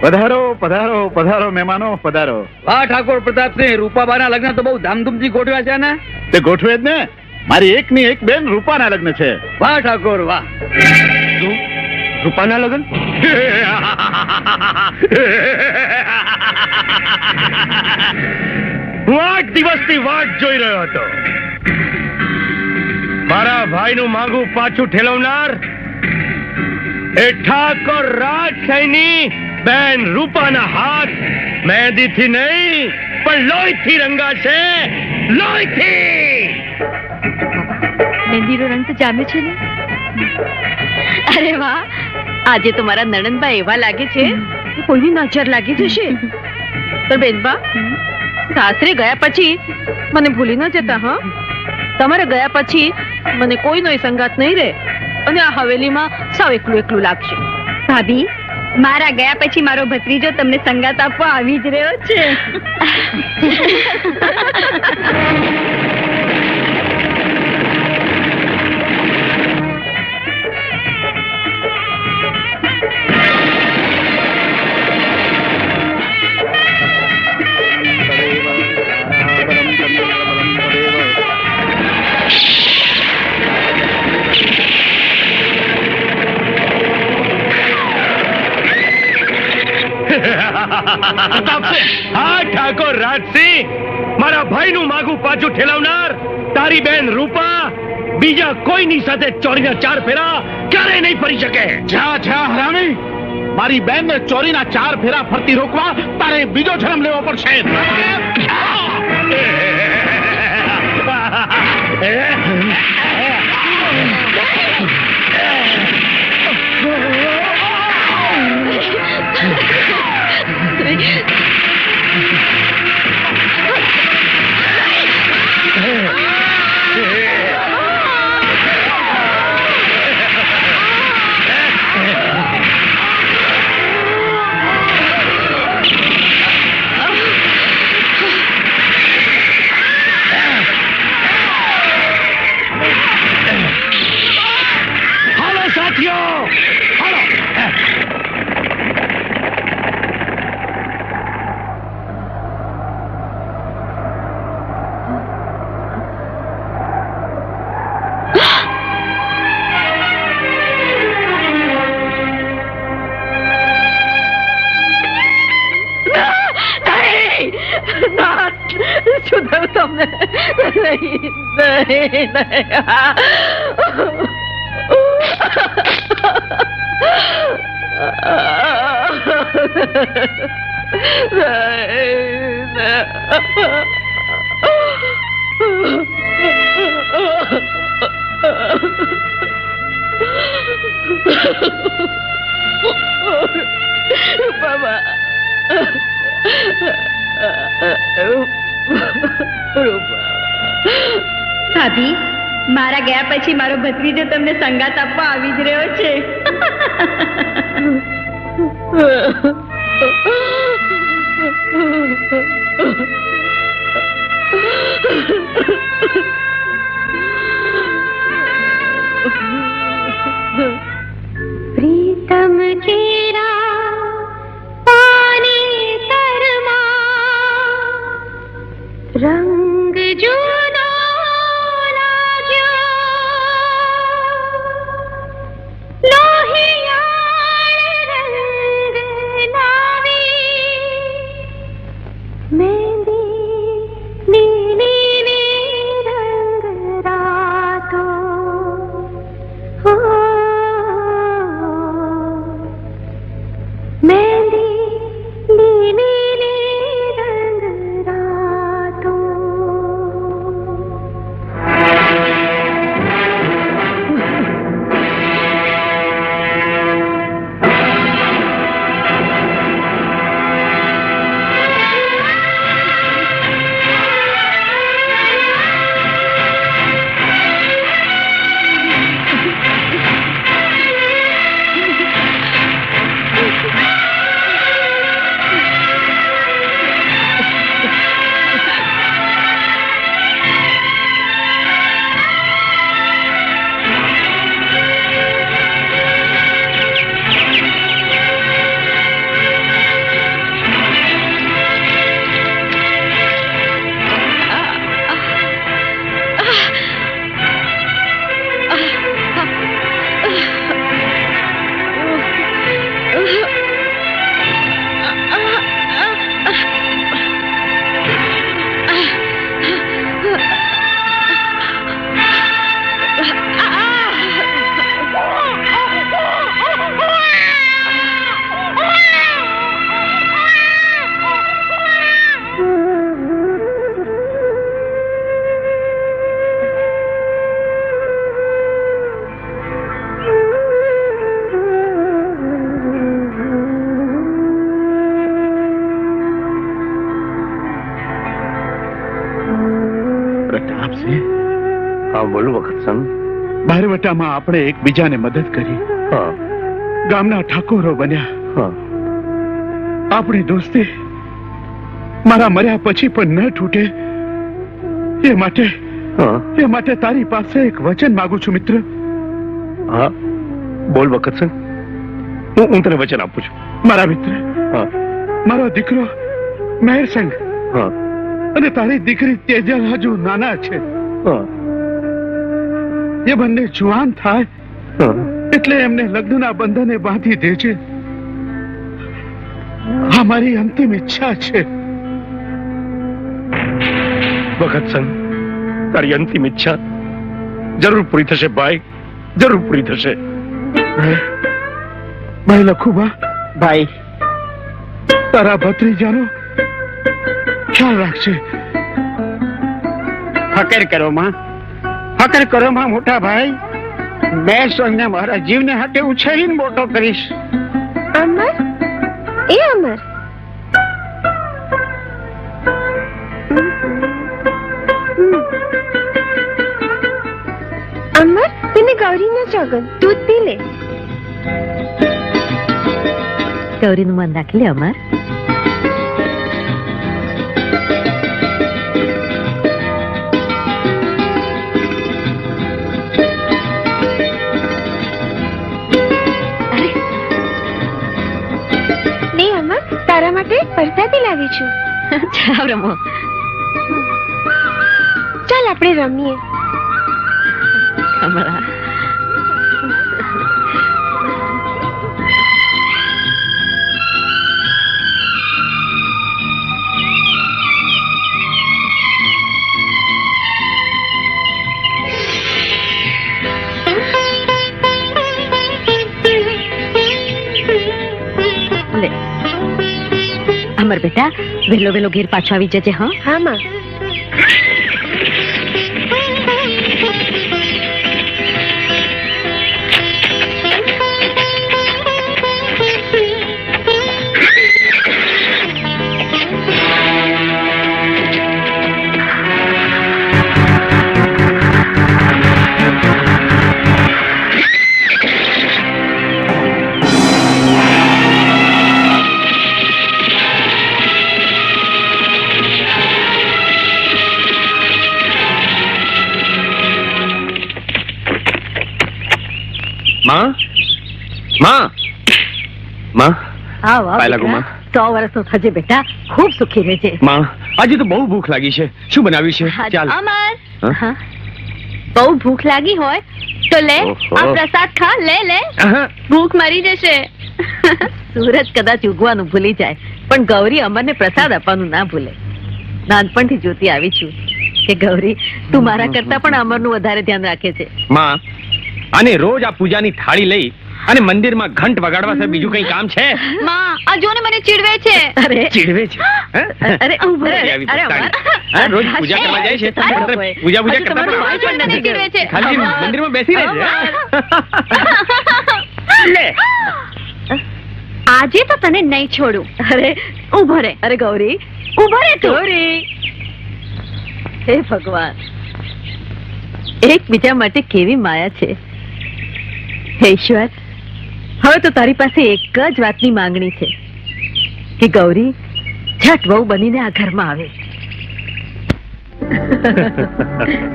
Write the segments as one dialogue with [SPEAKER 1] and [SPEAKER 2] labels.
[SPEAKER 1] પધારો પધારો પધારો મહેમાનો પધારો.
[SPEAKER 2] વાહ ઠાકોર પ્રતાપસિંહ, રૂપાબાના લગ્ન તો બહુ ધામધૂમથી ગોઠવ્યા છે ને?
[SPEAKER 1] તે ગોઠવે જ ને. મારી એકની એક બેન રૂપાના લગ્ન છે.
[SPEAKER 2] વાહ ઠાકોર વાહ.
[SPEAKER 1] રૂપાના લગ્ન?
[SPEAKER 3] હું 8 દિવસથી વાટ જોઈ રહ્યો હતો. મારા ભાઈનું માગું પાછું ઠેલવનાર એ ઠાકોર રાજસૈની બેન રૂપાના હાથ મહેંદીથી નહીં પણ લોહીથી રંગાશે. લોહીથી.
[SPEAKER 4] મહેંદીનો રંગ તો જામ્યો છે ને? અરે વાહ, આજે તો મારા નણંદબા એવા લાગે છે કે કોઈની નજર લાગી જશે. પણ બેનબા, સાસરે ગયા પછી મને ભૂલી ન જતા. હા, તમારે ગયા પછી મને કોઈનો સંગાત નહીં રહે અને આ હવેલીમાં સાવ એકલું એકલું લાગશે. ભાભી, મારા ગયા પછી મારો ભત્રીજો તમને સંગાત આપવા આવી જ રહ્યો છે.
[SPEAKER 3] હા ઠાકોર રાજસિંહ, મારા ભાઈનું માગું પાછું ઠેલાવનાર તારી બેન રૂપા બીજા કોઈની સાથે ચોરીના 4 ફેરા ક્યારેય નહીં ફરી શકે.
[SPEAKER 1] જા જા હરામી, મારી બેનને ચોરીના 4 ફેરા ફરતી રોકવા તારે બીજો જન્મ લેવો પડશે.
[SPEAKER 3] હાલો સાથીઓ, હાલો.
[SPEAKER 4] સુધર તમને નહીં. બાબા, ભાભી, મારા ગયા પછી મારો ભત્રીજો તમને સંગાત આપવા આવી જ રહ્યો છે. પ્રીતમ કેરા પાણી તરમાં રંગ જૂનો લાગ્યો, લોહિયાળ રંગ લાવી મહેંદી નીલી રંગ રાતો. હો મહેંદી નીલી રંગ રાતો.
[SPEAKER 1] પ્રતાપસિંહ,
[SPEAKER 3] હા બોલો વખતસંગ.
[SPEAKER 1] બારવટામાં આપણે એકબીજાને મદદ કરી,
[SPEAKER 3] હા
[SPEAKER 1] ગામના ઠાકોરો બન્યા.
[SPEAKER 3] હા
[SPEAKER 1] આપણી દોસ્તી મારા મર્યા પછી પણ ન તૂટે એ માટે તારી પાસે એક વચન માંગુ છું મિત્ર.
[SPEAKER 3] હા બોલ વખતસંગ, હું તને વચન આપું છું.
[SPEAKER 1] મારા મિત્ર,
[SPEAKER 3] હા
[SPEAKER 1] મારો દીકરો મહેરસંગ
[SPEAKER 3] હા
[SPEAKER 1] અને તારી દીકરી તેજલ હજુ નાના છે.
[SPEAKER 3] હા
[SPEAKER 1] એ બંને જુવાન થાય
[SPEAKER 3] હા
[SPEAKER 1] એટલે એમને લગ્નના બંધને બાંધી દેજે. આ મારી અંતિમ ઈચ્છા છે.
[SPEAKER 3] વખતસંગ, તારી અંતિમ ઈચ્છા જરૂર પૂરી થશે ભાઈ, જરૂર પૂરી થશે.
[SPEAKER 1] ભાઈ લખુબા,
[SPEAKER 2] ભાઈ
[SPEAKER 1] તારા ભત્રીજાનો ખ્યાલ રાખજે.
[SPEAKER 2] ફકર કરો માં, ફકર કરો માં મોટા ભાઈ. મેં સોને મારા જીવને હાથે ઉછેરીને મોટો કરીશ.
[SPEAKER 5] અમર, એ અમર, અમર તને ગૌરી ના ચોગન દૂધ પી લે.
[SPEAKER 4] ગૌરીનું મન રાખી લે અમર.
[SPEAKER 5] લે અમર, તારા માટે પરસાદી લાવી છું.
[SPEAKER 4] ચાલ રમો.
[SPEAKER 5] ચાલ આપણે રમીએ.
[SPEAKER 4] અમારા લે અમર બેટા, વેલો વેલો ઘેર પાછો આવી જજે. હા
[SPEAKER 5] હા માં.
[SPEAKER 3] માં, માં, માં,
[SPEAKER 4] આવ આવ
[SPEAKER 3] પાય લાગુ,
[SPEAKER 4] બેટા.
[SPEAKER 3] માં.
[SPEAKER 4] 100 વર્ષનો થજે બેટા, ખૂબ સુખી રહેજે.
[SPEAKER 3] માં, આજે તો બહુ ભૂખ લાગી છે. શું બનાવ્યું છે? ચાલ.
[SPEAKER 4] અમર,
[SPEAKER 3] હા?
[SPEAKER 4] હા. બહુ ભૂખ લાગી હોય તો લે,
[SPEAKER 3] ઓહો.
[SPEAKER 4] આ પ્રસાદ ખા. લે લે,
[SPEAKER 3] આહા.
[SPEAKER 4] ભૂખ મરી જશે. સૂરજ કદાચ ઉગવાનું ભૂલી જાય, પણ ગૌરી અમરને પ્રસાદ આપવાનું ના ભૂલે. નાનપણથી જોતી આવી છું કે ગૌરી, તું મારા કરતા પણ અમરનું વધારે ધ્યાન રાખે છે.
[SPEAKER 3] માં, અને રોજ આ પૂજાની થાળી લઈ અને મંદિરમાં ઘંટ વગાડવા સિવાય બીજું કઈ કામ છે?
[SPEAKER 5] માં, આ જોને મને ચીડવે છે.
[SPEAKER 4] અરે
[SPEAKER 3] ચીડવે છે? હે?
[SPEAKER 4] અરે ઉભો રહે.
[SPEAKER 3] આવી
[SPEAKER 4] અરે
[SPEAKER 3] પોતાની.
[SPEAKER 4] અમર.
[SPEAKER 3] હા, રોજ પૂજા કરવા જાય છે.
[SPEAKER 4] અરે
[SPEAKER 3] પણ
[SPEAKER 4] ભાઈ.
[SPEAKER 3] પૂજા
[SPEAKER 4] હજુ
[SPEAKER 3] કરતા
[SPEAKER 4] તમારું
[SPEAKER 3] પણ
[SPEAKER 4] ભાઈ પણ નથી
[SPEAKER 5] ચીડવે છે.
[SPEAKER 3] ખાલી
[SPEAKER 4] અમર.
[SPEAKER 3] મંદિરમાં બેસી રહે છે. લે.
[SPEAKER 5] આજે તો તને નહીં છોડું.
[SPEAKER 4] અરે ઉભો રે. અરે ગૌરી, ઉભો રે તું. ગૌરી, હે ભગવાન, એકબીજા માટે કેવી માયા છે. હે ઈશ્વર, હવે તો તારી પાસે એક જ વાતની માંગણી છે કે ગૌરી ઝટ વહુ બનીને આ ઘરમાં આવે.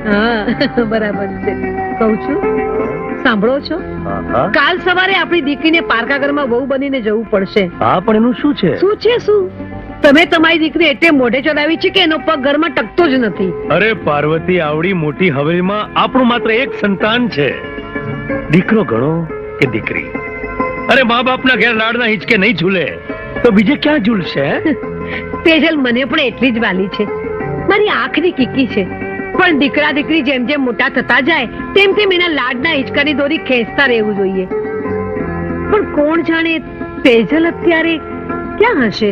[SPEAKER 4] હા, બરાબર છે. કહું છું, સાંભળો છો? કાલ સવારે આપણી દીકરીને પારકા ઘરમાં વહુ બનીને જવું પડશે.
[SPEAKER 3] હા, પણ એનું શું છે?
[SPEAKER 4] શું છે શું? તમે તમારી દીકરી એટલે મોઢે ચડાવી છે કે એનો પગ ઘરમાં ટકતો જ નથી.
[SPEAKER 3] અરે પાર્વતી, આવડી મોટી હવેલીમાં આપણું માત્ર એક સંતાન છે. દીકરો ગણો કે દીકરી. અરે મા બાપના ઘેર લાડના હિંચકે નહીં ઝૂલે તો બીજે ક્યાં ઝૂલશે?
[SPEAKER 4] તેજલ મને પણ એટલી જ વાલી છે. મારી આખરી કીકી છે. પણ દીકરા દીકરી જેમ જેમ મોટા થતા જાય તેમ તેમ એના લાડના હિંચકાની દોરી ખેંચતા રહેવું જોઈએ. પણ કોણ જાણે તેજલ અત્યારે ક્યાં હશે?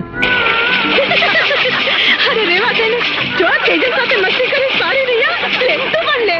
[SPEAKER 4] અરે રેવા દે ને. જો તેજલ સાથે મસ્તી કરી સારી રહ્યા. લે તું પણ લે.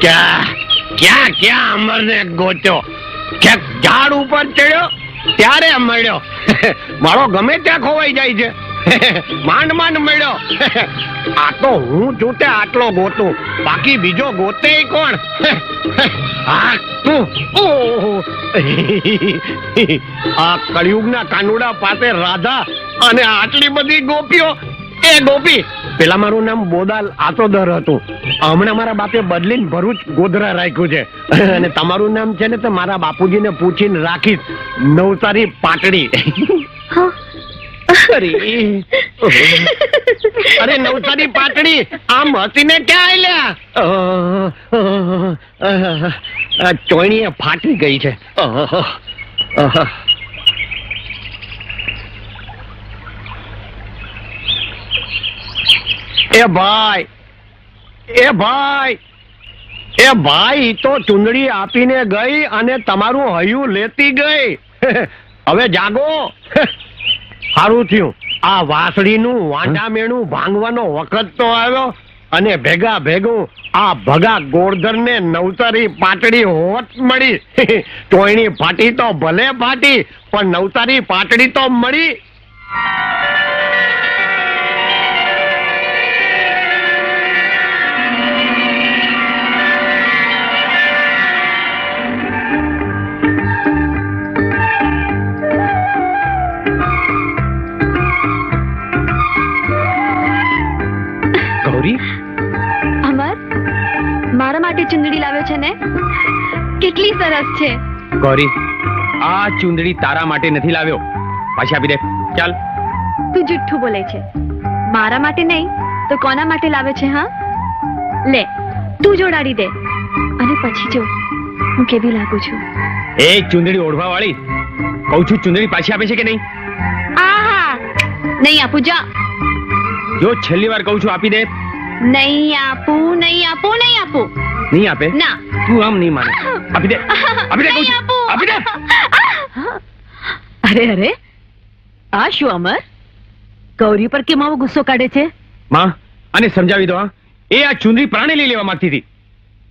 [SPEAKER 2] ક્યાં અમરને ગોત્યો? ક્યાંક ઝાડ ઉપર ચડ્યો ત્યારે મળ્યો. મારો ગમે ત્યાં ખોવાઈ જાય છે. માંડ મળ્યો. આ તો હું છું તે આટલો ગોતું, બાકી બીજો ગોતે કોણ? આ તું. ઓહો. આ કળિયુગના કાનુડા પાસે રાધા અને આટલી બધી ગોપીઓ. એ ગોપી, પેલા મારું નામ બોદાલ આતોદર હતું. હમણાં મારા બાપે બદલીને ભરૂચ ગોધરા રાખ્યું છે. અને તમારું નામ છે ને તો મારા બાપુજીને પૂછીને રાખીશ, નવસારી પાટડી. અરે નવસારી પાટડી, આમ હસીને ક્યાં આલ્યા? ચોયણીએ ફાટી ગઈ છે. એ ભાઈ તો ચુંદડી આપીને ગઈ અને તમારું હૈયું લેતી ગઈ. હવે જાગો. સારું થયું આ વાસળીનું વાંડા મેણું ભાંગવાનો વખત તો આવ્યો, અને ભેગું આ ભગા ગોળધરને નવસારી પાટડી હોત મળી. ટોયણી ફાટી તો ભલે ફાટી, પણ નવસારી પાટડી તો મળી.
[SPEAKER 5] અમર, મારા માટે ચુંદડી લાવ્યો છે ને? કેટલી સરસ છે.
[SPEAKER 6] ગૌરી, આ ચુંદડી તારા માટે નથી લાવ્યો. પાછી આપી દે. ચાલ.
[SPEAKER 5] તું જુઠ્ઠું બોલે છે. મારા માટે નહીં તો કોના માટે લાવ્યો છે? હા, લે તું જોડાડી દે, અને પછી જો હું કેવી લાગુ છું.
[SPEAKER 6] એ ચુંદડી ઓઢવા વાળી, કહું છું ચુંદડી પાછી આપે છે કે નહીં?
[SPEAKER 5] આહા, નહીં આપું. જા.
[SPEAKER 6] જો છેલ્લી વાર કહું છું આપી દે.
[SPEAKER 5] નહીં આપું.
[SPEAKER 6] નહીં આપે?
[SPEAKER 5] ના.
[SPEAKER 6] તું આમ નહીં માને. આપી દે. આપી દે કહું છું. આપી દે.
[SPEAKER 4] અરે આ શું અમર, ગૌરી પર કેમ આવો ગુસ્સો કાઢે છે?
[SPEAKER 6] માં, આને સમજાવી દો. એ આ ચુંદડી પ્રાણે લઈ લેવા માંગતી હતી.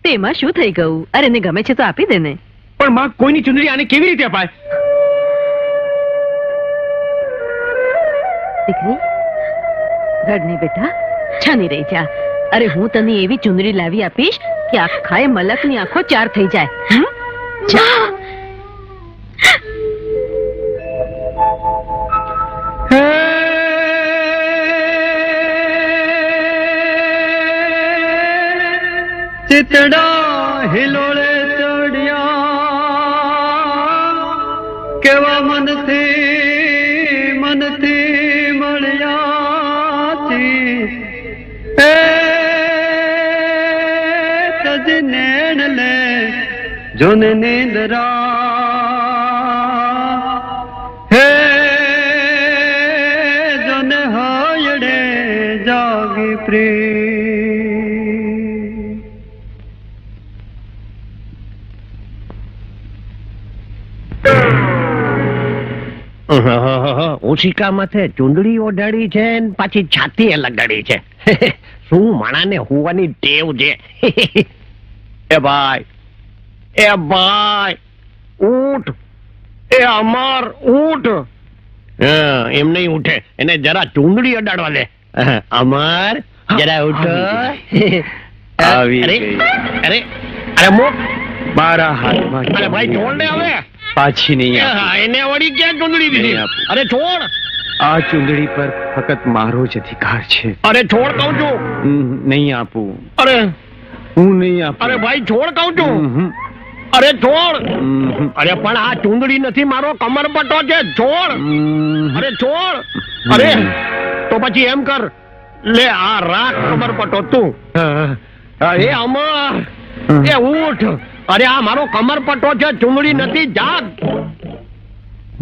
[SPEAKER 4] તેમાં શું થઈ ગયું? અરે એને ગમે છે તો આપી દે ને.
[SPEAKER 6] પણ માં, કોઈની ચુંદડી આને કેવી રીતે અપાય?
[SPEAKER 4] દીકરી, રડ નહીં બેટા, છાની રહી જા. અરે હું તને એવી ચુંદડી લાવી આપીશ કે આખાએ મલકની આંખો ચાર થઈ જાય. જા.
[SPEAKER 2] ચિતડા હિલોળે ચડ્યા, કેવા મનથી મળ્યા છે. તજ નેણ લે જોને નીંદરા, હે જોને હાયડે જાગી પ્રેમ. ઓશિકા માથે ચુંદડી ઓઢાડી છે ને પાછી છાતીએ લગાડી છે. શું માણાને હોવાની ટેવ છે. એ ભાઈ ઊઠ. એ અમર ઊઠ. એમ નહીં ઉઠે, એને જરા ચુંદડી અડાડવા દે. અમર જરા ઉઠો. અરે મોક
[SPEAKER 6] મારા હાથમાં.
[SPEAKER 2] અરે ભાઈ છોડ ને હવે.
[SPEAKER 6] પાછી નહીં આપું.
[SPEAKER 2] એને વળી ક્યાં ચુંદડી દીધી?
[SPEAKER 6] નહીં આપું.
[SPEAKER 2] અરે છોડ.
[SPEAKER 6] આ ચુંદડી પર ફક્ત મારો જ અધિકાર છે.
[SPEAKER 2] અરે છોડ કહું છું.
[SPEAKER 6] નહીં આપું.
[SPEAKER 2] અરે
[SPEAKER 6] હું નહીં આપું.
[SPEAKER 2] અરે ભાઈ છોડ કહું છું. અરે છોડ. અરે પણ આ ચુંદડી નથી, મારો કમરપટ્ટો છે. છોડ. અરે છોડ. અરે તો પછી એમ કર, લે આ રાખ કમરપટ્ટો તું. એ અમર, એ ઊઠ. અરે આ મારો કમરપટ્ટો છે, ચુંદડી નથી. જાગ.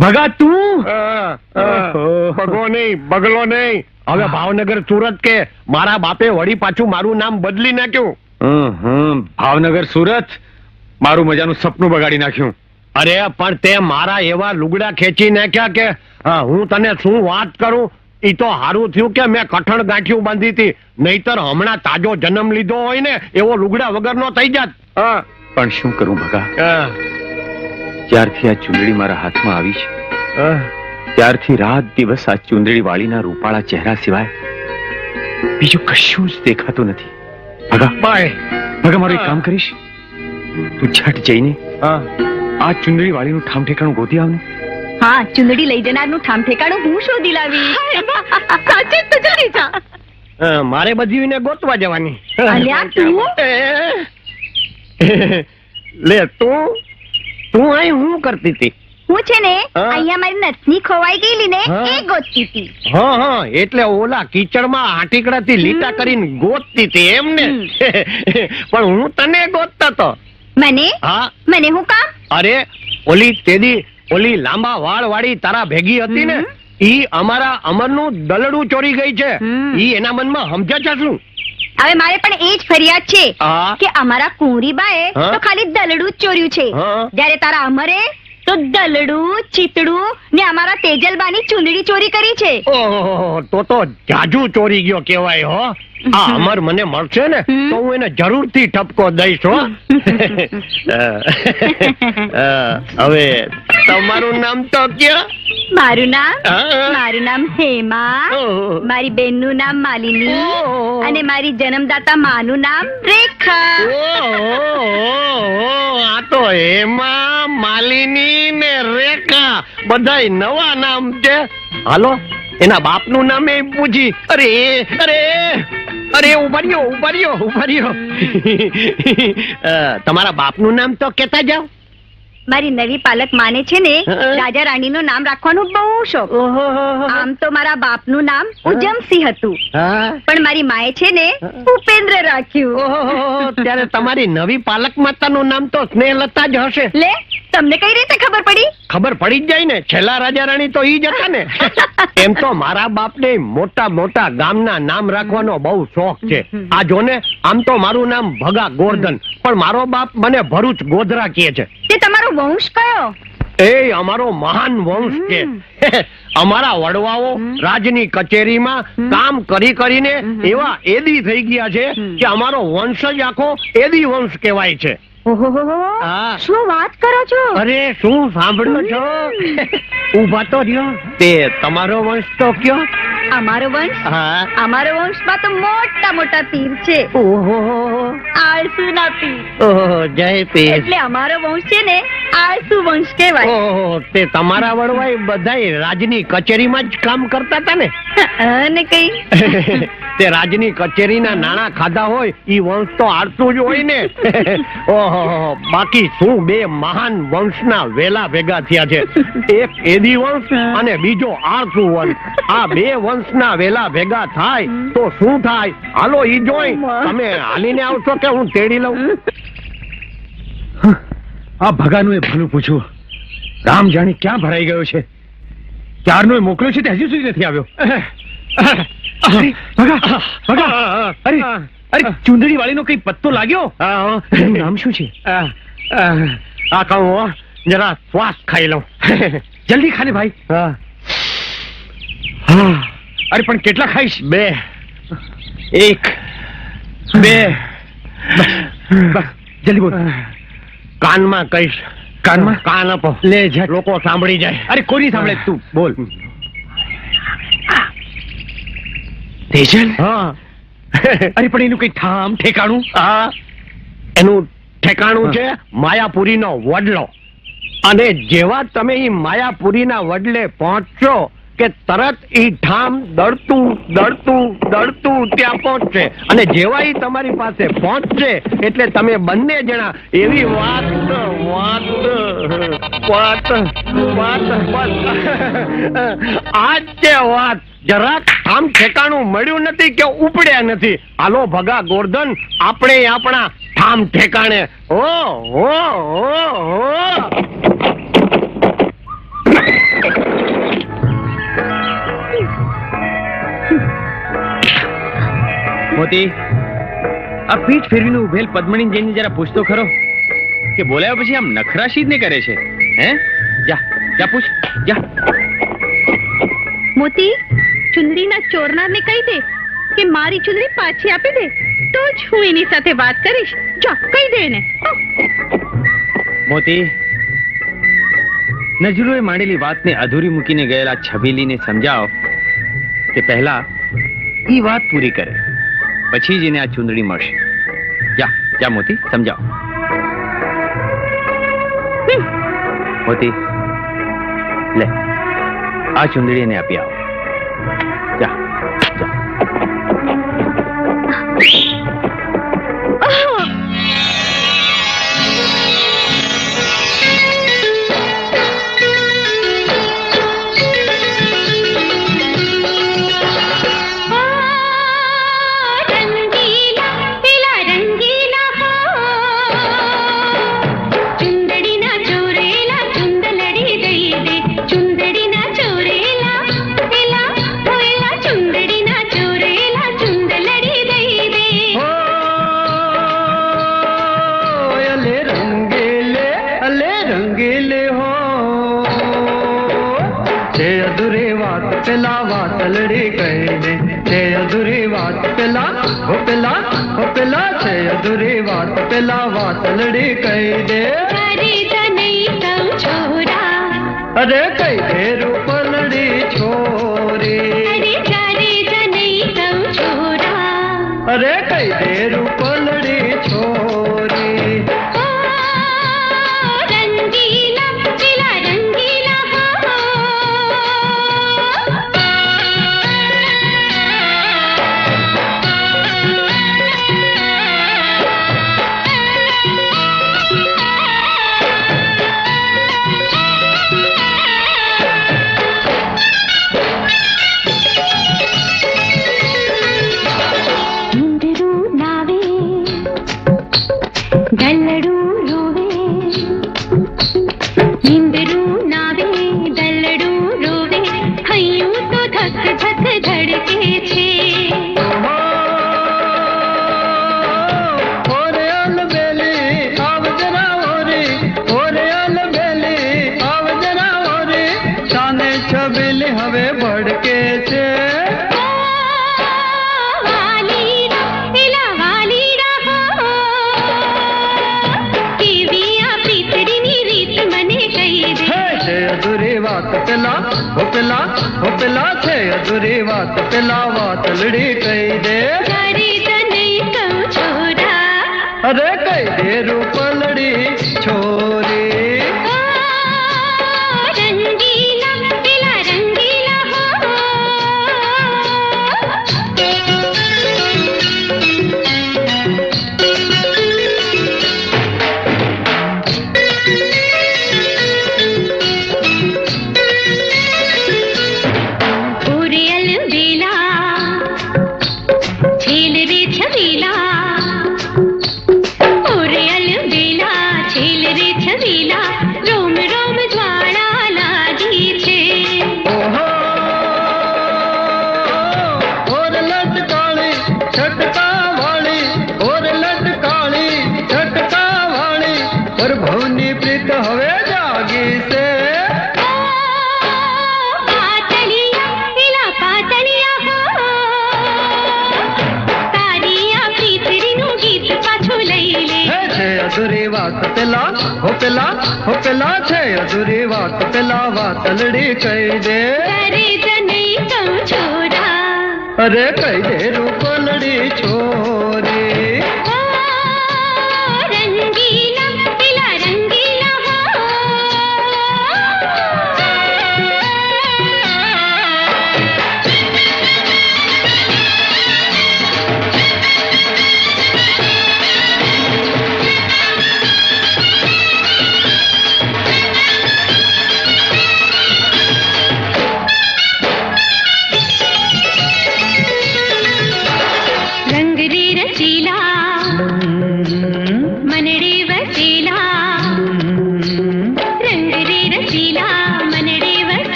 [SPEAKER 6] ભગા તું.
[SPEAKER 2] બગલો નહીં. હવે ભાવનગર સુરત કે મારા બાપે વળી પાછું મારું નામ બદલી નાખ્યું.
[SPEAKER 6] ભાવનગર સુરત મારું મજાનું સપનું બગાડી નાખ્યું.
[SPEAKER 2] અરે પણ તે મારા એવા લુગડા ખેંચી નાખ્યા કે હું તને શું વાત કરું. ઈ તો હારું થયું કે મેં કઠણ ગાંઠિયું બાંધી હતી, નહીતર હમણાં તાજો જન્મ લીધો હોય ને એવો લુગડા વગરનો થઈ જાત. હા
[SPEAKER 6] પણ શું કરું ભગા,
[SPEAKER 2] હા,
[SPEAKER 6] જ્યારથી આ ચૂંદડી મારા હાથમાં આવી છે
[SPEAKER 2] હા.
[SPEAKER 6] ત્યારથી રાત દિવસ આ ચૂંદડી વાળીના રૂપાળા ચહેરા સિવાય બીજું કશું જ દેખાતું નથી. ભગા
[SPEAKER 2] બાય.
[SPEAKER 6] ભગા મારું એક કામ કરીશ, તું ઝટ જઈને
[SPEAKER 2] હા.
[SPEAKER 6] આ ચૂંદડી વાળીનું ઠામ ઠેકાણું ગોતી આવને.
[SPEAKER 5] હા, ચુંદડી લઈ જનારનું ઠામ ઠેકાણું હું શોધી લાવી.
[SPEAKER 4] સાચે જ તો જલ્દી જા.
[SPEAKER 2] મારે બધી ને ગોતવા જવાની.
[SPEAKER 5] અલ્યા તું?
[SPEAKER 2] લે તું અહીં હું કરતી હતી?
[SPEAKER 5] હું છે ને
[SPEAKER 2] હા.
[SPEAKER 5] અહીંયા મારી નથની ખોવાઈ ગયેલી ને
[SPEAKER 2] હા.
[SPEAKER 5] એ ગોતતી હતી.
[SPEAKER 2] હા, એટલે ઓલા કીચડમાં આટીકડાથી લીટા કરીને ગોતતી હતી એમ ને? પણ હું તને ગોતતો તો.
[SPEAKER 5] મને
[SPEAKER 2] હા,
[SPEAKER 5] મને હું કામ?
[SPEAKER 2] અરે ઓલી લાંબા વાળ વાળી તારા ભેગી હતી ને, ઈ અમારા અમરનું દલડું ચોરી ગઈ છે. ઈ એના મનમાં સમજ્યા છે શું?
[SPEAKER 5] હવે મારે પણ એ જ ફરિયાદ છે
[SPEAKER 2] હા.
[SPEAKER 5] કે અમારા કુંવરીબાએ
[SPEAKER 2] હા.
[SPEAKER 5] તો ખાલી દલડું જ ચોર્યું છે,
[SPEAKER 2] હા.
[SPEAKER 5] જ્યારે તારા અમરે તો દલડું, ચીતડું ને અમારા તેજલબાની ચુંદડી ચોરી કરી છે.
[SPEAKER 2] ઓહો, તો જાજુ ચોરી ગયો કેવાય હો. આ અમર મને મળશે ને તો હું એને જરૂરથી ઠપકો દઈશ હો. હવે તમારું નામ તો કયો?
[SPEAKER 5] મારું નામ
[SPEAKER 2] હા.
[SPEAKER 5] મારું નામ હેમા,
[SPEAKER 2] ઓહો.
[SPEAKER 5] મારી બેનનું નામ માલિની
[SPEAKER 2] ઓહો.
[SPEAKER 5] અને મારી જન્મદાતા માનું નામ રેખા.
[SPEAKER 2] ઓહો, આ તો હેમા, માલિની ને રેખા બધાય નવા નામ છે. હાલો એના બાપનું નામ એ પૂછી. અરે ઉભા રહ્યો. તમારા બાપનું નામ તો કેતા જાવ.
[SPEAKER 5] મારી નવી પાલક માને છે ને
[SPEAKER 2] હા.
[SPEAKER 5] રાજા રાણીનું નામ રાખવાનું બહુ શોખ. આમ તો મારા બાપનું નામ ઉજમસિંહ હતું,
[SPEAKER 2] હા.
[SPEAKER 5] પણ મારી માએ છે ને ઉપેન્દ્ર રાખ્યું.
[SPEAKER 2] ઓહો, ત્યારે તમારી નવી પાલક માતાનું નામ તો સ્નેહલતા જ હશે.
[SPEAKER 5] લે, તમને કઈ રીતે ખબર પડી?
[SPEAKER 2] ખબર પડી જ જાય ને, છેલ્લા રાજા રાણી તો ઈ જ હતા ને. એમ તો મારા બાપને મોટા ગામના નામ રાખવાનો બહુ શોખ છે. આ જો ને, આમ તો મારું નામ ભગા ગોરધન, પણ મારો બાપ મને ભરૂચ ગોધરા કહે છે.
[SPEAKER 5] તે તમારો વંશ કયો?
[SPEAKER 2] એ અમારો મહાન વંશ છે. અમારા વડવાઓ રાજની કચેરીમાં કામ કરીને એવા એદી થઈ ગયા છે કે અમારો વંશ જ આખો એદી વંશ કહેવાય છે.
[SPEAKER 5] ઓહોહો,
[SPEAKER 2] હા.
[SPEAKER 5] શું વાત કરો છો?
[SPEAKER 2] અરે શું સાંભળો છો? ઊભા તો રહ્યો. તે તમારો વંશ તો કયો?
[SPEAKER 5] અમારો વંશ?
[SPEAKER 2] હા.
[SPEAKER 5] અમારો વંશમાં તો મોટા પીર છે,
[SPEAKER 2] ઓહો,
[SPEAKER 5] આળસુના પીર.
[SPEAKER 2] ઓહો, જય પીર.
[SPEAKER 5] એટલે અમારો વંશ છે ને આળસુ વંશ કહેવાય.
[SPEAKER 2] ઓહો, તે તમારા વડવાઈ બધાય રાજની કચેરીમાં જ કામ કરતા હતા ને?
[SPEAKER 5] અને કઈ
[SPEAKER 2] તે રાજની કચેરીના નાણાં ખાધા હોય ઈ વંશ તો આળસુ જ હોય ને. ઓહો, બાકી શું બે મહાન વંશના વેલા ભેગા થયા છે. એક એદી વંશ અને બીજો આળસુ વંશ. આ બે વંશના વેલા ભેગા થાય તો શું થાય? હાલો ઈ જોઈ. તમે હાલીને આવશો કે હું તેડી લઉં?
[SPEAKER 3] આ ભગાનું એ ભલું પૂછ્યું, રામ જાણે ક્યાં ભરાઈ ગયો છે. ક્યારનો એ મોકલ્યો છે તે હજુ સુધી નથી આવ્યો. ભગા, અરે ચુંદડી વાળીનો કઈ પત્તો લાગ્યો? એનું નામ શું છે?
[SPEAKER 2] આ કહું હો, જરા શ્વાસ ખાઈ લઉં.
[SPEAKER 3] જલ્દી ખાને ભાઈ. અરે પણ કેટલા ખાઈશ?
[SPEAKER 2] 2 1 2
[SPEAKER 3] જલ્દી બોલ.
[SPEAKER 2] કાનમાં કહીશ.
[SPEAKER 3] કાનમાં?
[SPEAKER 2] કાન આપો.
[SPEAKER 3] લે ઝટ.
[SPEAKER 2] લોકો સાંભળી જાય.
[SPEAKER 3] અરે કોઈ સાંભળે, તું બોલ. તેજલ?
[SPEAKER 2] હા.
[SPEAKER 3] અરે પણ એનું કઈ ઠામ ઠેકાણું?
[SPEAKER 2] આ એનું ઠેકાણું છે માયાપુરીનો વડલો. અને જેવા તમે ઈ માયાપુરીના વડલે પહોંચશો કે તરત ઈ ઠામ દળતું ત્યાં પહોંચશે. અને જેવા ઈ તમારી પાસે પહોંચશે એટલે તમે બંને જણા એવી આજ છે વાત. જરાક ઠામ ઠેકાણું મળ્યું નથી કે ઉપડ્યા નથી. હાલો ભગા ગોરધન, આપણે આપણા ઠામ ઠેકાણે.
[SPEAKER 6] મોતી, આ પીઠ ફેરવીને ઉભેલ પદ્મણી જઈને જરા પૂછતો ખરો કે બોલાવ્યા પછી આમ નખરાશી જ ને કરે છે. હે, જા પૂછ, જા.
[SPEAKER 5] મોતી,
[SPEAKER 4] ચુંદડીના ચોરનારને કહી દે કે મારી ચુંદડી પાછી આપી દે, તો જ હું એની સાથે વાત કરીશ. જા કહી દે એને.
[SPEAKER 6] મોતી, નજરોએ માંડેલી વાતને અધૂરી મૂકીને ગયેલા છબીલીને સમજાવો કે પહેલા ઈ વાત પૂરી કરે, પછી જ એને આ ચુંદડી મળશે. જા જા મોતી, સમજાવો. મોતી, લે આ ચુંદડી એને આપી આવો. જા જા.
[SPEAKER 7] પેલા વાતલડી કહી દે છે અધૂરી વાત પેલા હો પેલા હો પેલા છે અધૂરી વાત પેલા વાતલડી કહી દે. અરે કઈ દે રૂપલડી છોરી, અરે કઈ દે રૂપલડી છોરી. હવે ભડકે છે અધૂરી વાત પેલા હો પેલા હો પેલા છે અધૂરી વાત પેલા વાતલડી કહી દે. અરે કહી દે રૂપલડી છોરી. હવે જાગી છે અધૂરી વાત પેલા હો પેલા હો પેલા છે અધૂરી વાત પેલા વાતલડી કહી દે. અરે કહી દે રૂપલડી છોરી.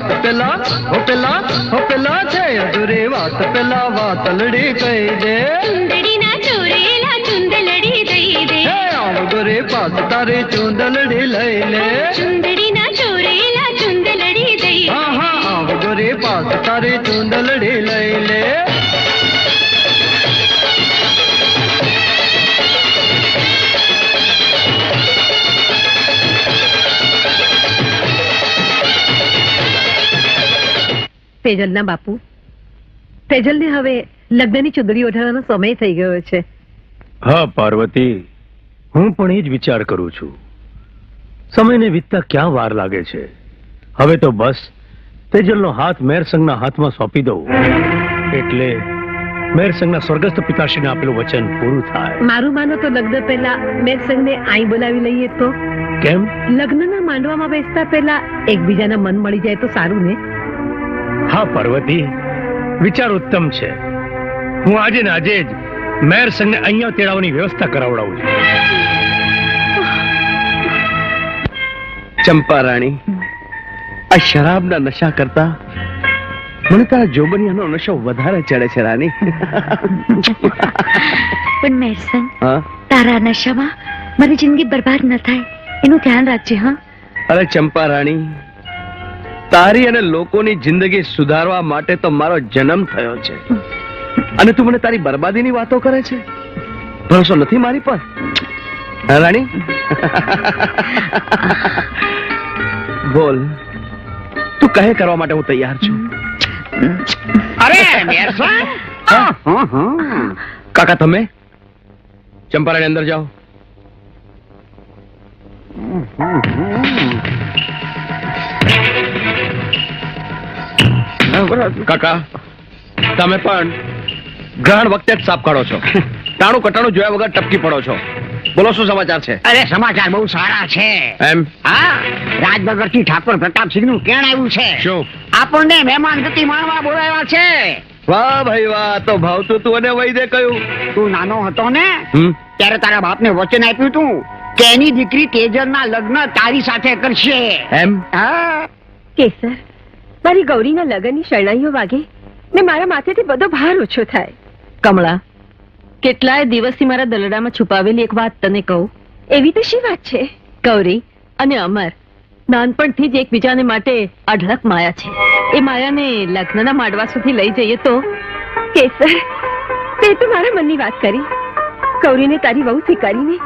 [SPEAKER 7] વાત પેલા હો પેલા છે અધૂરી વાત પેલા વાતલડી કહી દે
[SPEAKER 5] ચુંદડીના ચોરેલા ચુંદલડી દઈ દે
[SPEAKER 7] હે આવ ગોરે પાસ તારી ચુંદલડી લઈ લે
[SPEAKER 5] ચુંદડીના ચોરેલા ચુંદલડી દઈ દે
[SPEAKER 7] હા હા આવ ગોરે પાસ તારી ચુંદલડી લઈ લે
[SPEAKER 4] તેજલના બાપુ, તેજલને હવે લગ્નની ચુંદડી ઓઢાડવાનો સમય થઈ ગયો છે.
[SPEAKER 3] હા પાર્વતી, હું પણ એ જ વિચાર કરું છું. સમયને વીતતા ક્યાં વાર લાગે છે. હવે તો બસ તેજલનો હાથ મેરસંગના હાથમાં સોંપી દઉં એટલે મેરસંગના સ્વર્ગસ્થ પિતાશ્રીને આપેલું વચન પૂરું થાય.
[SPEAKER 4] મારું માનો તો લગ્ન પહેલા મેરસંગને આઈ બોલાવી લઈએ તો?
[SPEAKER 3] કેમ?
[SPEAKER 4] લગ્નના માંડવામાં બેસતા પહેલા એકબીજાના મન મળી જાય તો સારું ને?
[SPEAKER 3] હા પાર્વતી, વિચાર ઉત્તમ છે. હું આજે ને આજે જ મેરસંગને અહીંયા તેડાવવાની વ્યવસ્થા કરાવડાવું છું.
[SPEAKER 2] ચંપા રાણી, આ શરાબના નશા કરતા મને તારા જોબનિયાનો નશો વધારે ચડે છે રાણી.
[SPEAKER 5] પણ મેરસંગ,
[SPEAKER 2] હા?
[SPEAKER 5] તારા નશામાં મારી જિંદગી બરબાદ ન થાય એનું ધ્યાન રાખજે. હા,
[SPEAKER 2] અરે ચંપા રાણી, તારી અને લોકોની જિંદગી સુધારવા માટે તો મારો જન્મ થયો છે અને તું મને તારી બરબાદીની વાતો કરે છે. ભરોસો નથી મારી પર? હા રાણી? બોલ, તું કહે કરવા માટે હું તૈયાર છું. અરે કાકા, તમે ચંપારાણી અંદર જાઓ. કાકા, તમે પણ ગ્રહણ વખતે જ સાપ કાઢો છો. ટાણું કટાણું જોયા વગર ટપકી પડો છો. બોલો, શું સમાચાર છે?
[SPEAKER 8] અરે સમાચાર બહુ સારા છે.
[SPEAKER 2] એમ?
[SPEAKER 8] હા, રાજનગર થી ઠાકોર પ્રતાપસિંહ નું કેણ આવ્યું છે.
[SPEAKER 2] શું?
[SPEAKER 8] આપણને મહેમાન ગતિ માણવા બોલાવ્યા છે.
[SPEAKER 2] વાહ ભાઈ વાહ, તો ભાવતું તું અને વૈદે કહ્યું.
[SPEAKER 8] તું નાનો હતો ને
[SPEAKER 2] હમ?
[SPEAKER 8] ત્યારે તારા બાપને વચન આપ્યું તું કે એની દીકરી તેજલના લગ્ન તારી સાથે કરશે.
[SPEAKER 2] એમ?
[SPEAKER 8] હા,
[SPEAKER 4] કેસર, મારી ગૌરીના લગ્નની શરણાઈઓ વાગે ને મારા માથેથી બધો ભાર ઓછો થાય. કમળા, કેટલાય દિવસથી મારા દલડામાં છુપાવેલી એક વાત તને કહું. એવી તો શી વાત છે? ગૌરી અને અમર નાનપણથી જ એકબીજાને માટે અઢળક માયા છે. એ માયાને લગ્નના માંડવા સુધી લઈ જઈએ તો? કેસર, તે તો મારા મનની વાત કરી. ગૌરીને તારી વહુ સ્વીકારીને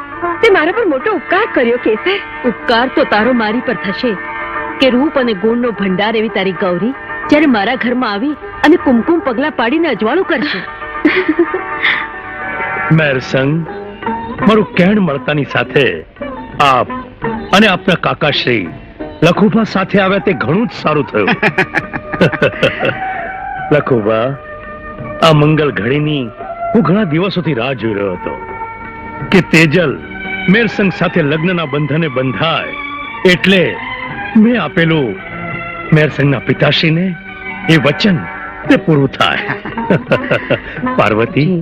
[SPEAKER 4] તે મારા પર મોટો ઉપકાર કર્યો. કેસર, ઉપકાર તો તારો મારી પર થશે કે રૂપ અને ગુણનો ભંડાર એવી તારી ગૌરી જ્યારે મારા ઘરમાં આવી અને કુમકુમ પગલા પાડીને અજવાળું કરશે.
[SPEAKER 3] મેરસંગ, મારું કહેણ મળતાની સાથે આપ અને આપના કાકાશ્રી લખુભા સાથે આવ્યા તે ઘણું જ સારું થયું. લખુભા, આ મંગલ ઘડીની હું ઘણા દિવસોથી રાહ જોઈ રહ્યો હતો કે તેજલ મેરસંગ સાથે લગ્નના બંધને બંધાય એટલે મેં આપેલું મેરસંગના પિતાશ્રીને એ વચન તે પૂરું થાય. પાર્વતી,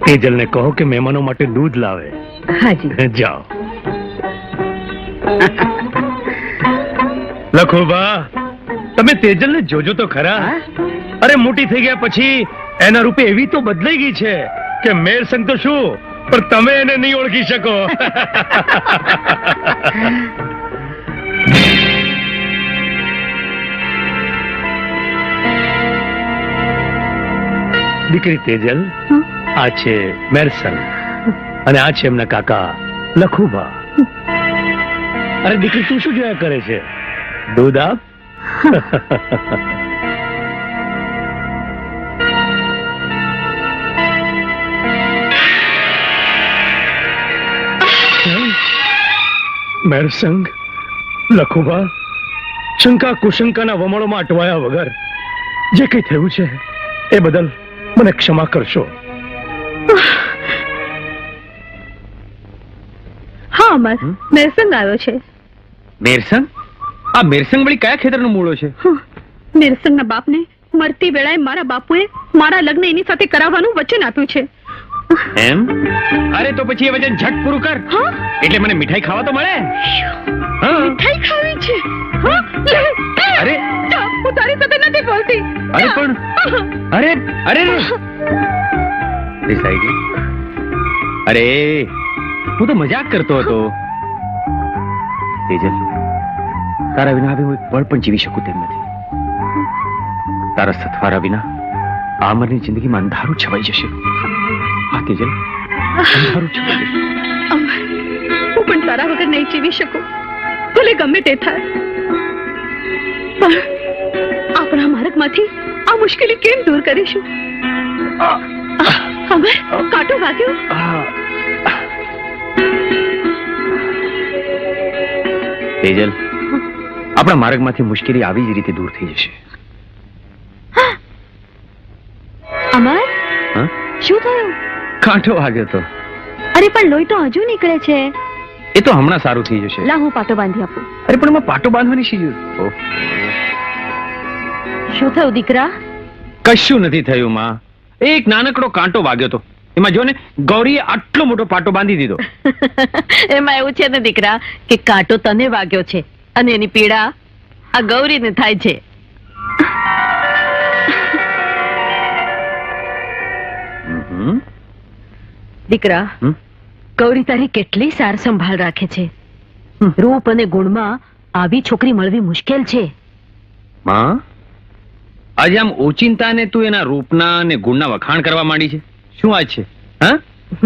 [SPEAKER 3] તેજલને કહો કે મહેમાનો માટે દૂધ લાવે.
[SPEAKER 4] હાજી.
[SPEAKER 3] જાઓ. લખોબા, તમે તેજલને જોજો તો ખરા. અરે મોટી થઈ ગયા પછી એના રૂપે એવી તો બદલાઈ ગઈ છે કે મેરસંગ તો શું, પણ તમે એને નહીં ઓળખી શકો. દીકરી તેજલ, આ છે મેરસંગ અને આ છે એમના કાકા લખુભા. અરે દીકરી, તું શું જોયા કરે છે? દૂધ આપ. મેરસંગ, લખુભા, શંકા કુશંકાના વમળોમાં અટવાયા વગર જે કઈ થયું છે એ બદલ મને ક્ષમા કરશો.
[SPEAKER 4] હા અમર, મેરસંગ આવ્યો છે.
[SPEAKER 6] મેરસંગ? આ મેરસંગ વળી કયા ખેતરનો મૂળો છે?
[SPEAKER 4] મેરસંગના બાપને મરતી વેળાએ મારા બાપુએ મારા લગ્ન એની સાથે કરાવવાનું વચન આપ્યું છે.
[SPEAKER 6] એમ? અરે તો પછી એ વચન ઝટ પૂરું કર.
[SPEAKER 4] હા?
[SPEAKER 6] એટલે મને મીઠાઈ ખાવા તો મળે. હા.
[SPEAKER 4] મીઠાઈ ખાવી છે? હા? લે,
[SPEAKER 6] અરે
[SPEAKER 4] જાઓ.
[SPEAKER 6] અરે પણ અરે અરે રે રિસાઈ ગઈ. અરે હું તો મજાક કરતો હતો. તેજલ, તારા વિના હવે હું એક પળ પણ જીવી શકું તેમ નથી. તારા સથવારા વિના આ અમરની જિંદગીમાં અંધારું છવાઈ જશે. હા તેજલ, અંધારું છવાઈ જશે.
[SPEAKER 4] અમર, હું પણ તારા વગર નહીં જીવી શકું, ભલે ગમે તે થાય. પણ આપણા માર્ગમાંથી આ મુશ્કેલી કેમ દૂર કરીશું? અમર, કાંટો વાગ્યો?
[SPEAKER 6] તેજલ, આપણા માર્ગમાંથી મુશ્કેલી આવી જ રીતે દૂર થઈ જશે.
[SPEAKER 5] અમર,
[SPEAKER 6] હા?
[SPEAKER 5] શું થયું?
[SPEAKER 6] કાંટો વાગ્યો તો.
[SPEAKER 5] અરે પણ લોહી તો હજુ નીકળે છે.
[SPEAKER 6] એ તો હમણાં સારું થઈ જશે.
[SPEAKER 5] લા, હું પાટો બાંધી આપું.
[SPEAKER 6] અરે પણ એમાં પાટો બાંધવાની શી જરૂર? ઓહ,
[SPEAKER 5] શું થયું દીકરા?
[SPEAKER 6] કશું નથી થયું માં. એક નાનકડો કાંટો વાગ્યો તો. એમાં જો ને ગૌરીએ આટલો મોટો પાટો બાંધી દીધો.
[SPEAKER 4] એમાં એવું છે ને દીકરા કે કાંટો તને વાગ્યો છે અને એની પીડા આ ગૌરીને થાય છે.
[SPEAKER 6] હમ.
[SPEAKER 4] દીકરા,
[SPEAKER 6] હમ?
[SPEAKER 4] ગૌરી તારી કેટલી સાર સંભાળ રાખે છે. રૂપ અને ગુણમાં આવી છોકરી મળવી મુશ્કેલ છે.
[SPEAKER 6] માં, આજે આમ ઓચિંતાને તું એના રૂપના અને ગુણના વખાણ કરવા માંડી છે. શું વાત છે? હા,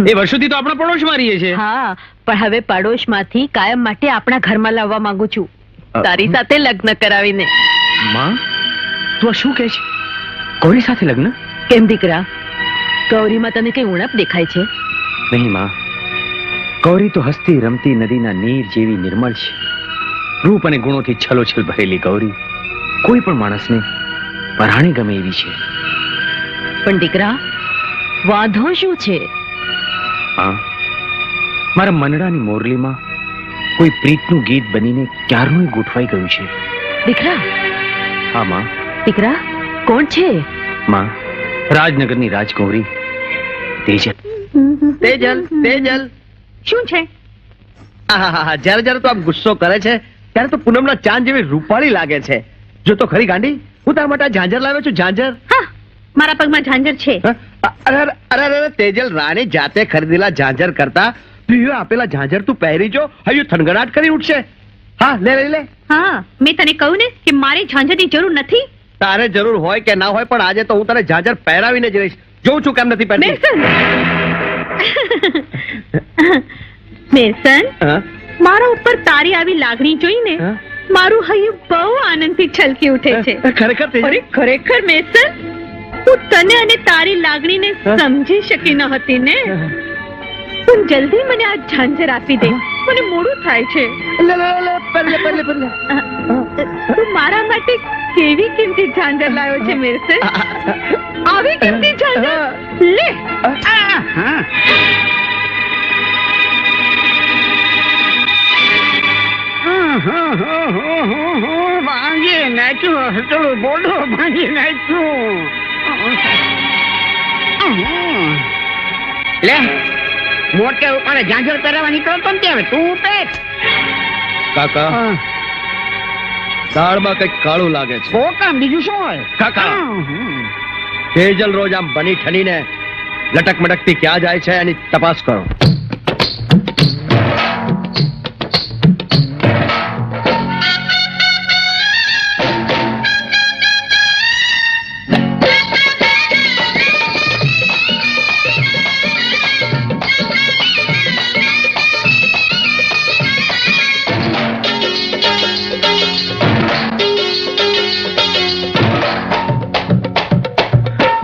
[SPEAKER 6] એ વર્ષોથી તો આપણા પડોશમાં રહીએ છે.
[SPEAKER 4] હા, પણ હવે પડોશમાંથી કાયમ માટે આપણા ઘરમાં લાવવા માંગુ છું, તારી સાથે લગ્ન કરાવીને.
[SPEAKER 6] માં, તું આ શું કહે છે? ગૌરી સાથે લગ્ન?
[SPEAKER 4] કેમ દીકરા, ગૌરીમાં તને કઈ ઉણપ દેખાય છે?
[SPEAKER 6] નહીં માં, ગૌરી તો હસતી રમતી નદીના નીર જેવી નિર્મળ છે. રૂપ અને ગુણોથી છલોછલ ભરેલી ગૌરી કોઈ પણ માણસને પરાણે ગમે એવી છે.
[SPEAKER 4] પણ દીકરા, વાંધો શું છે?
[SPEAKER 6] હા, મારા મનડાની મોરલીમાં કોઈ પ્રીતનું ગીત બનીને ક્યારનું ગોઠવાઈ ગયું છે.
[SPEAKER 4] દીકરા,
[SPEAKER 6] હા માં.
[SPEAKER 4] દીકરા, કોણ છે?
[SPEAKER 6] માં, રાજનગરની રાજગૌરી તેજલ.
[SPEAKER 2] તેજલ, તેજલ.
[SPEAKER 5] શું છે?
[SPEAKER 2] આહાહા, જ્યારે જ્યારે તો આમ ગુસ્સો કરે છે ત્યારે તો પૂનમના ચાંદ જેવી રૂપાળી લાગે છે. જો તો ખરી ગાંડી, હું તારા માટે આ ઝાંઝર લાવ્યો છું. ઝાંઝર.
[SPEAKER 5] હા, મારા પગમાં ઝાંઝર છે.
[SPEAKER 2] અરે અરે અરે અરે, તેજલ રાણી જાતે ખરીદેલા ઝાંઝર કરતા પ્રિય આપેલા ઝાંઝર તું પહેરી જો, હૈયું થનગનાટ કરી ઉઠશે. હા, લે લે લે.
[SPEAKER 5] હા, મેં તને કહ્યું ને કે મારે ઝાંઝરની જરૂર નથી.
[SPEAKER 2] તારે જરૂર હોય કે ના હોય, પણ આજે તો હું તને ઝાંઝર પહેરાવીને જ રહીશ. જોઉં છું કેમ નથી પહેરતી.
[SPEAKER 5] મેરસન,
[SPEAKER 2] હા?
[SPEAKER 5] મારા ઉપર તારી આવી લાગણી જોઈને
[SPEAKER 2] હા?
[SPEAKER 5] મારું હૈયું બહુ આનંદથી છલકી ઉઠે છે.
[SPEAKER 2] ખરેખર તેજલ?
[SPEAKER 5] અરે ખરેખર મેરસન, હું તને અને તારી લાગણીને સમજી શકી ન હતી ને. તું જલ્દી મને આ ઝાંઝર આપી દે, મને મોડું થાય છે.
[SPEAKER 2] લે લે લે, પહેરલે પહેરલે પહેરલે.
[SPEAKER 5] તું મારા માટે કેવી કિંમતી ઝાંઝર લાવ્યો છે મેરસન. આવી કિંમતી ઝાંઝર લે.
[SPEAKER 8] ભાંગી નાખ્યું હસડું બોલો, ભાંગી નાખ્યું. લે, મોટે ઉપર ઝાંઝર પહેરવા નીકળતો ને હવે તું પેટ.
[SPEAKER 2] કાકા, દાળમાં કઈક કાળું લાગે છે.
[SPEAKER 8] કામ બીજું શું હોય
[SPEAKER 2] કાકા, તેજલ રોજ આમ બની ઠનીને લટક મટકતી ક્યાં જાય છે એની તપાસ કરો.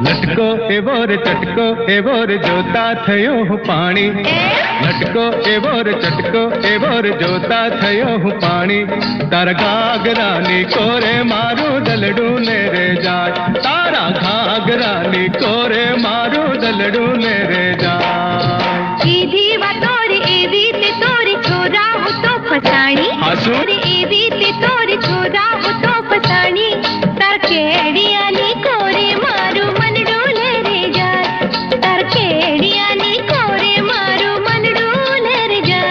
[SPEAKER 7] લટકો એવો રે ચટકો એવો રે જોતા થયો હું પાણી. લટકો એવો રે ચટકો એવો રે જોતા થયો હું પાણી. તારા ઘાઘરાની કોરે મારું દલડું ને રે જાય. તારા ઘાઘરાની કોરે મારું દલડું ને રે જાય.
[SPEAKER 5] સીધી વાતોરી એવી તે તોરી છોરાવું તો ફસાણી.
[SPEAKER 7] હા, શું?
[SPEAKER 5] એવી તે તોરી છોરાવું તો ફસાણી. તાર કેડિયાની કોરે મારું મનડું લે રે જાય. તાર કેડિયાની કોરે મારું મનડું લે રે જાય.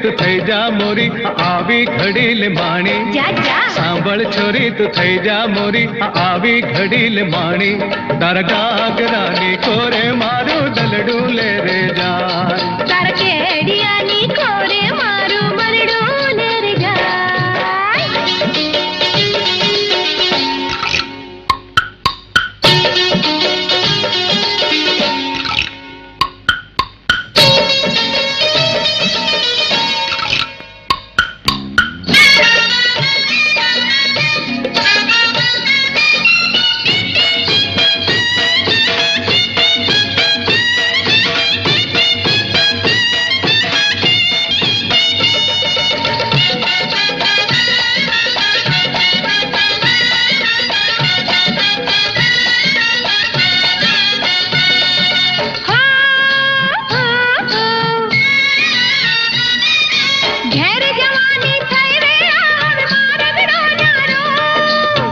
[SPEAKER 7] તું થઈ જા મોરી આવી ઘડી લે માણી
[SPEAKER 5] જા જા
[SPEAKER 7] સાંભળ છોરી તું થઈ જા મોરી આવી ઘડી લે માણી તારા ઘાઘરાની કોરે મારું દલડું લે રે જાય
[SPEAKER 5] તાર કેડિયાની કોરે મારું મનડું લે રે જાય ઘેર જવાની થઈ રે આવે મારા વિનારો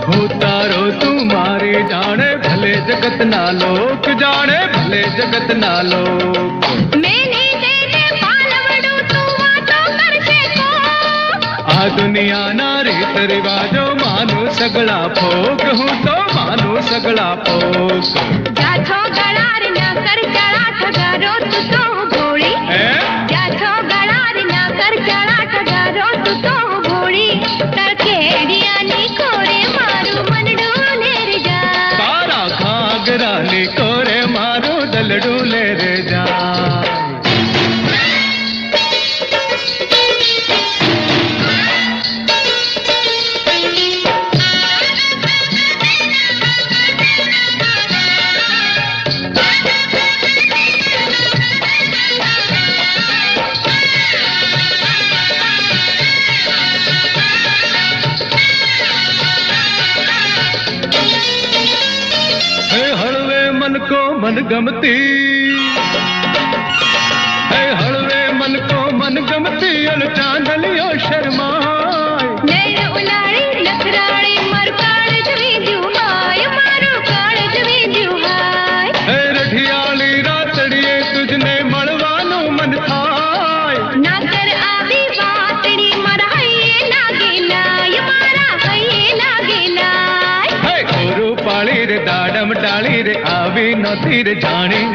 [SPEAKER 7] હું તારો તું મારી જાણે ભલે જગતના લોક જાણે ભલે જગતના લોક
[SPEAKER 5] મેની દેને પાલવડું તું વાતો કરશે કો
[SPEAKER 7] આ દુનિયાના રીત રિવાજો માનું સગળા ફોક હું તો માનું સગળા ફોક
[SPEAKER 5] જાછો ગળાર ના કર ચડા ઠગારો તું તો ભોળી
[SPEAKER 7] હે
[SPEAKER 5] જાછો ગળાર ના કર ચડા ઠગારો તું તો ભોળી તાર કેડિયાની કોરે મારું મનડું લે રે જાય
[SPEAKER 7] તારા ઘાઘરાની કોરે મારું દલડું લે રે જા હે હળવે મન કો મન ગમતી હે હળવે મન કો મન ગમતી અલ ચાંદલિયો શર્માય
[SPEAKER 5] નૈણ ઉલાળી લખરાળી મારું કાળ જવી દ્યું હાય મારું કાળ જવી દ્યું હાય
[SPEAKER 7] હે રઢિયાળી રાતડીએ તુજને મળવાનું મન થાય
[SPEAKER 5] ના કર આવી વાતડી મારા હૈયે લાગે નાય મારા હૈયે લાગે નાય
[SPEAKER 7] હે ઓરું પાળી રે દાડમ ડાળી રે આવી નહોતી રે જાણી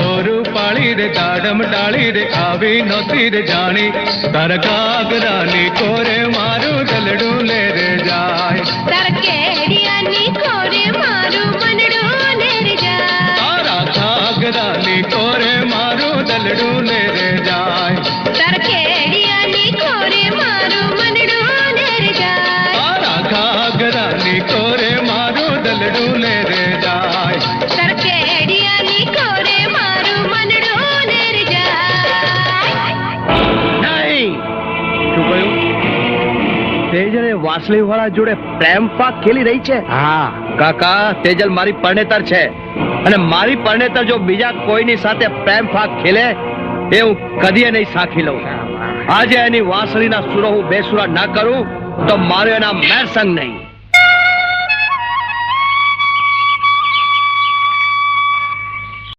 [SPEAKER 7] ઓરું પાળી રે દાડમ ડાળી રે આવી નહોતી રે જાણી તારા ઘાઘરાની કોરે મારું દલડું લે રે જાય
[SPEAKER 5] તાર કેડિયાની કોરે મારું મનડું લે રે જાય
[SPEAKER 7] તારા ઘાઘરાની કોરે મારું દલડું લે રે જાય
[SPEAKER 5] તાર કેડિયાની કોરે મારું મનડું લે રે જાય
[SPEAKER 7] તારા ઘાઘરાની કોરે મારું દલડું લે રે જાય
[SPEAKER 5] તાર કેડિયાની કોરે મારું મનડું લે રે જાય
[SPEAKER 2] નહીં શું કહ્યું તેજલે વાસળી વાળા જોડે પ્રેમ પાક ખેલી રહી છે હા કાકા તેજલ મારી પરણેતર છે અને મારી પરણેતર જો બીજા કોઈની સાથે પ્રેમ પાક ખેલે એ હું કદીએ નહીં સાખી લઉં આજે એની વાંસળીના સુરો હું બેસુરા ના કરું તો મારો એના મેર સંગ નહીં